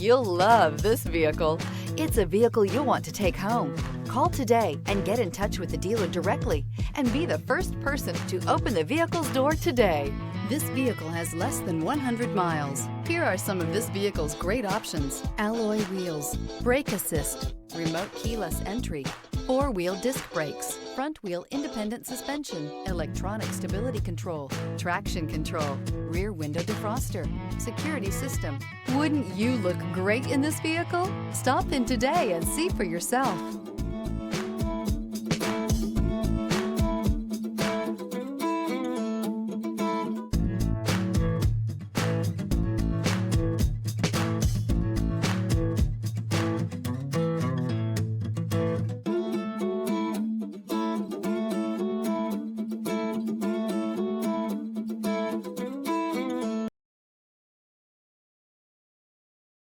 You'll love this vehicle. It's a vehicle you'll want to take home. Call today and get in touch with the dealer directly and be the first person to open the vehicle's door today. This vehicle has less than 100 miles. Here are some of this vehicle's great options: alloy wheels, brake assist, remote keyless entry, four-wheel disc brakes, front-wheel independent suspension, electronic stability control, traction control, rear window defroster, security system. Wouldn't you look great in this vehicle? Stop in today and see for yourself.